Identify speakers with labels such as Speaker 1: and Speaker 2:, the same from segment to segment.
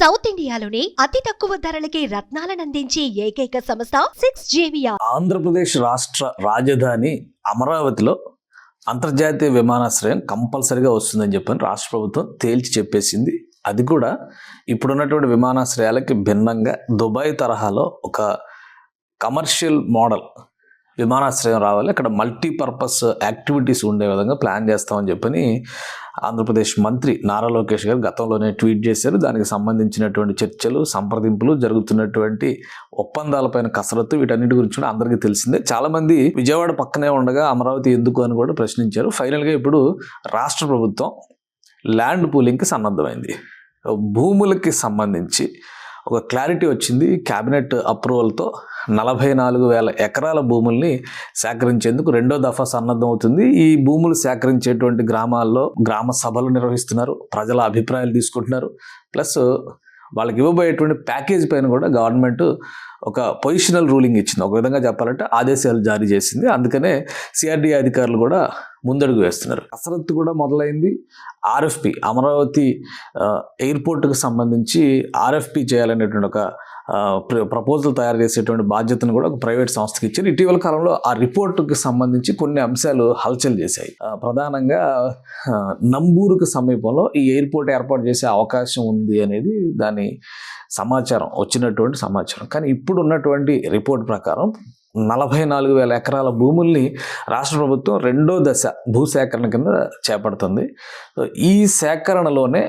Speaker 1: South ఇండియాలోని అతి తక్కువ ధరలకి రత్నాలనందించే ఏకైక సంస్థ 6JVR.
Speaker 2: ఆంధ్రప్రదేశ్ రాష్ట్ర రాజధాని అమరావతిలో అంతర్జాతీయ విమానాశ్రయం కంపల్సరిగా వస్తుందని చెప్పని రాష్ట్ర ప్రభుత్వం తేల్చి చెప్పేసింది. అది కూడా ఇప్పుడున్నటువంటి విమానాశ్రయాలకి భిన్నంగా దుబాయ్ తరహాలో ఒక కమర్షియల్ మోడల్ విమానాశ్రయం రావాలి, అక్కడ మల్టీపర్పస్ యాక్టివిటీస్ ఉండే విధంగా ప్లాన్ చేస్తామని చెప్పని ఆంధ్రప్రదేశ్ మంత్రి నారా లోకేష్ గారు గతంలోనే ట్వీట్ చేశారు. దానికి సంబంధించినటువంటి చర్చలు, సంప్రదింపులు, జరుగుతున్నటువంటి ఒప్పందాలపైన కసరత్తు, వీటన్నిటి గురించి కూడా అందరికీ తెలిసిందే. చాలామంది విజయవాడ పక్కనే ఉండగా అమరావతి ఎందుకు అని కూడా ప్రశ్నించారు. ఫైనల్గా ఇప్పుడు రాష్ట్ర ప్రభుత్వం ల్యాండ్ పూలింగ్కి సన్నద్ధమైంది. భూములకి సంబంధించి ఒక క్లారిటీ వచ్చింది. క్యాబినెట్ అప్రూవల్తో 44,000 ఎకరాల భూముల్ని సేకరించేందుకు రెండో దఫా సన్నద్ధం అవుతుంది. ఈ భూములు సేకరించేటువంటి గ్రామాల్లో గ్రామ సభలు నిర్వహిస్తున్నారు, ప్రజల అభిప్రాయాలు తీసుకుంటున్నారు. ప్లస్ వాళ్ళకి ఇవ్వబోయేటువంటి ప్యాకేజ్ పైన కూడా గవర్నమెంట్ ఒక పొజిషనల్ రూలింగ్ ఇచ్చింది. ఒక విధంగా చెప్పాలంటే ఆదేశాలు జారీ చేసింది. అందుకనే సిఆర్డీఏ అధికారులు కూడా ముందడుగు వేస్తున్నారు. కసరత్తు కూడా మొదలైంది. ఆర్ఎఫ్పి అమరావతి ఎయిర్పోర్ట్కి సంబంధించి ఆర్ఎఫ్పి చేయాలనేటువంటి ఒక ప్రపోజల్ తయారు చేసేటువంటి బాధ్యతను కూడా ఒక ప్రైవేట్ సంస్థకి ఇచ్చారు. ఇటీవల కాలంలో ఆ రిపోర్టుకి సంబంధించి కొన్ని అంశాలు హల్చల్ చేశాయి. ప్రధానంగా నంబూరుకు సమీపంలో ఈ ఎయిర్పోర్ట్ ఏర్పాటు చేసే అవకాశం ఉంది అనేది దాని సమాచారం, వచ్చినటువంటి సమాచారం. కానీ ఇప్పుడు ఉన్నటువంటి రిపోర్ట్ ప్రకారం 44,000 ఎకరాల భూముల్ని రాష్ట్ర ప్రభుత్వం రెండో దశ భూసేకరణ కింద చేపడుతుంది. ఈ సేకరణలోనే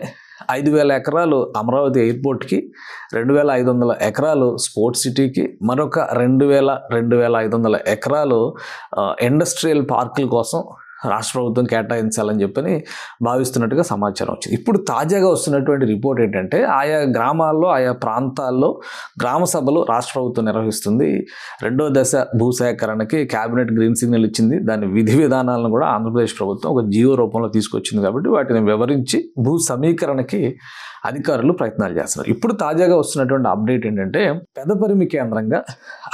Speaker 2: 5,000 ఎకరాలు అమరావతి ఎయిర్పోర్ట్కి, 2,500 ఎకరాలు స్పోర్ట్స్ సిటీకి, మరొక 2,500 ఎకరాలు ఇండస్ట్రియల్ పార్కుల కోసం రాష్ట్ర ప్రభుత్వం కేటాయించాలని చెప్పని భావిస్తున్నట్టుగా సమాచారం వచ్చింది. ఇప్పుడు తాజాగా వస్తున్నటువంటి రిపోర్ట్ ఏంటంటే ఆయా గ్రామాల్లో, ఆయా ప్రాంతాల్లో గ్రామ సభలు రాష్ట్ర ప్రభుత్వం నిర్వహిస్తుంది. రెండో దశ భూసేకరణకి క్యాబినెట్ గ్రీన్ సిగ్నల్ ఇచ్చింది. దాని విధి విధానాలను కూడా ఆంధ్రప్రదేశ్ ప్రభుత్వం ఒక జియో రూపంలో తీసుకొచ్చింది. కాబట్టి వాటిని వివరించి భూ సమీకరణకి అధికారులు ప్రయత్నాలు చేస్తున్నారు. ఇప్పుడు తాజాగా వస్తున్నటువంటి అప్డేట్ ఏంటంటే పెదపరిమి కేంద్రంగా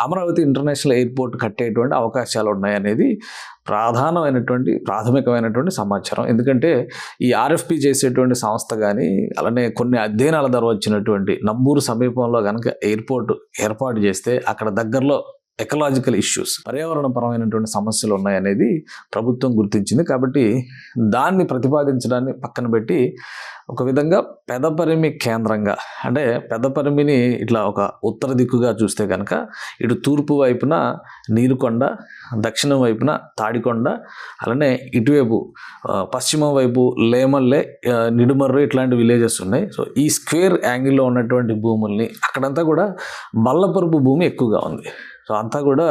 Speaker 2: అమరావతి ఇంటర్నేషనల్ ఎయిర్పోర్ట్ కట్టేటువంటి అవకాశాలు ఉన్నాయనేది ప్రాథమికమైనటువంటి సమాచారం. ఎందుకంటే ఈ ఆర్ఎఫ్పి చేసేటువంటి సంస్థ కానీ, అలానే కొన్ని అధ్యయనాల ద్వారా వచ్చినటువంటి నంబూరు సమీపంలో కనుక ఎయిర్పోర్ట్ ఏర్పాటు చేస్తే అక్కడ దగ్గరలో ఎకలాజికల్ ఇష్యూస్, పర్యావరణపరమైనటువంటి సమస్యలు ఉన్నాయనేది ప్రభుత్వం గుర్తించింది. కాబట్టి దాన్ని ప్రతిపాదించడాన్ని పక్కన పెట్టి ఒక విధంగా పెదపరిమి కేంద్రంగా, అంటే పెదపరిమిని ఇట్లా ఒక ఉత్తర దిక్కుగా చూస్తే కనుక ఇటు తూర్పు వైపున నీరుకొండ, దక్షిణం వైపున తాడికొండ, అలానే ఇటువైపు పశ్చిమం వైపు లేమల్లె, నిడుమర్రు ఇట్లాంటి విలేజెస్ ఉన్నాయి. సో ఈ స్క్వేర్ యాంగిల్లో ఉన్నటువంటి భూముల్ని అక్కడంతా కూడా బల్లపరుపు భూమి ఎక్కువగా ఉంది. సో అంతా కూడా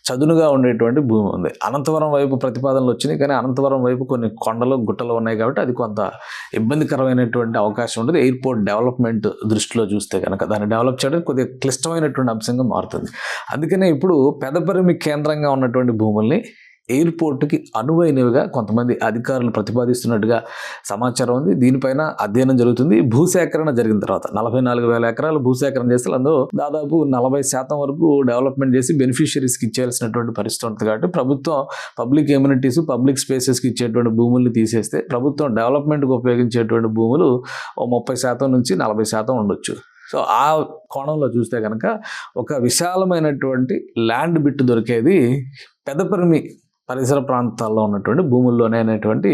Speaker 2: చదునుగా ఉండేటువంటి భూమి ఉంది. అనంతవరం వైపు ప్రతిపాదనలు వచ్చినాయి, కానీ అనంతవరం వైపు కొన్ని కొండలు, గుట్టలు ఉన్నాయి కాబట్టి అది కొంత ఇబ్బందికరమైనటువంటి అవకాశం ఉంటుంది. ఎయిర్పోర్ట్ డెవలప్మెంట్ దృష్టిలో చూస్తే కనుక దాన్ని డెవలప్ చేయడానికి కొద్దిగా క్లిష్టమైనటువంటి అంశంగా మారుతుంది. అందుకనే ఇప్పుడు పెదపరిమి కేంద్రంగా ఉన్నటువంటి భూముల్ని ఎయిర్పోర్ట్కి అనువైనవిగా కొంతమంది అధికారులు ప్రతిపాదిస్తున్నట్టుగా సమాచారం ఉంది. దీనిపైన అధ్యయనం జరుగుతుంది. భూసేకరణ జరిగిన తర్వాత 44,000 ఎకరాలు భూసేకరణ చేస్తే అందులో దాదాపు 40% వరకు డెవలప్మెంట్ చేసి బెనిఫిషియరీస్కి ఇచ్చేయాల్సినటువంటి పరిస్థితి ఉంటుంది. కాబట్టి ప్రభుత్వం పబ్లిక్ ఎమ్యూనిటీస్, పబ్లిక్ స్పేసెస్కి ఇచ్చేటువంటి భూముల్ని తీసేస్తే ప్రభుత్వం డెవలప్మెంట్కి ఉపయోగించేటువంటి భూములు 30% నుంచి 40% ఉండొచ్చు. సో ఆ కోణంలో చూస్తే కనుక ఒక విశాలమైనటువంటి ల్యాండ్ బిట్ దొరికేది పెదపరిమి పరిసర ప్రాంతాల్లో ఉన్నటువంటి భూముల్లోనే అనేటువంటి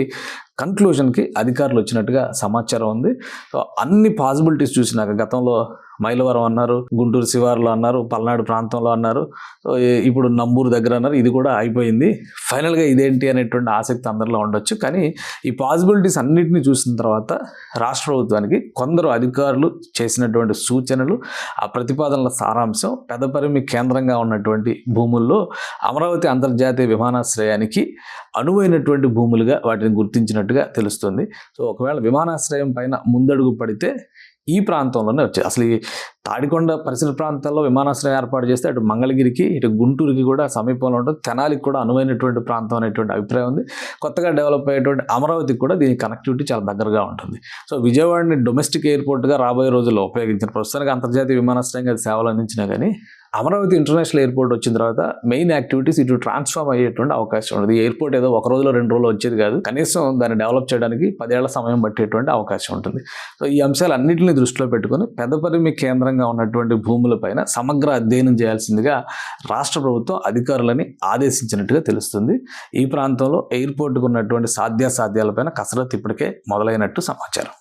Speaker 2: కన్క్లూజన్కి అధికారులు వచ్చినట్టుగా సమాచారం ఉంది. సో అన్ని పాసిబిలిటీస్ చూసినాక గతంలో మైలవరం అన్నారు, గుంటూరు శివారులో అన్నారు, పల్నాడు ప్రాంతంలో అన్నారు, సో ఇప్పుడు నంబూరు దగ్గర అన్నారు. ఇది కూడా అయిపోయింది. ఫైనల్గా ఇదేంటి అనేటువంటి ఆసక్తి అందరిలో ఉండొచ్చు. కానీ ఈ పాసిబిలిటీస్ అన్నింటినీ చూసిన తర్వాత రాష్ట్ర ప్రభుత్వానికి కొందరు అధికారులు చేసినటువంటి సూచనలు, ఆ ప్రతిపాదనల సారాంశం పెదపరిమి కేంద్రంగా ఉన్నటువంటి భూముల్లో అమరావతి అంతర్జాతీయ విమానాశ్రయానికి అనువైనటువంటి భూములుగా వాటిని గుర్తించినట్టుగా తెలుస్తుంది. సో ఒకవేళ విమానాశ్రయం పైన ముందడుగు పడితే ఈ ప్రాంతంలోనే వచ్చాయి. అసలు ఈ తాడికొండ పరిసర ప్రాంతాల్లో విమానాశ్రయం ఏర్పాటు చేస్తే అటు మంగళగిరికి, ఇటు గుంటూరుకి కూడా సమీపంలో ఉంటుంది. తెనాలికి కూడా అనువైనటువంటి ప్రాంతం అనేటువంటి అభిప్రాయం ఉంది. కొత్తగా డెవలప్ అయ్యేటువంటి అమరావతికి కూడా దీని కనెక్టివిటీ చాలా దగ్గరగా ఉంటుంది. సో విజయవాడని డొమెస్టిక్ ఎయిర్పోర్ట్గా రాబోయే రోజుల్లో ఉపయోగించిన, ప్రస్తుతానికి అంతర్జాతీయ విమానాశ్రయంగా సేవలు అందించినా కానీ అమరావతి ఇంటర్నేషనల్ ఎయిర్పోర్ట్ వచ్చిన తర్వాత మెయిన్ యాక్టివిటీస్ ఇటు ట్రాన్స్ఫార్మ్ అయ్యేటువంటి అవకాశం ఉంటుంది. ఈ ఎయిర్పోర్ట్ ఏదో ఒక రోజులో 2 రోజులు వచ్చేది కాదు, కనీసం దాన్ని డెవలప్ చేయడానికి 10 ఏళ్ల సమయం పట్టేటువంటి అవకాశం ఉంటుంది. సో ఈ అంశాలన్నింటినీ దృష్టిలో పెట్టుకొని పెదపరిమి కేంద్రంగా ఉన్నటువంటి భూములపైన సమగ్ర అధ్యయనం చేయాల్సిందిగా రాష్ట్ర ప్రభుత్వం అధికారులని ఆదేశించినట్టుగా తెలుస్తుంది. ఈ ప్రాంతంలో ఎయిర్పోర్ట్కు ఉన్నటువంటి సాధ్యాసాధ్యాలపైన కసరత్తు ఇప్పటికే మొదలైనట్టు సమాచారం.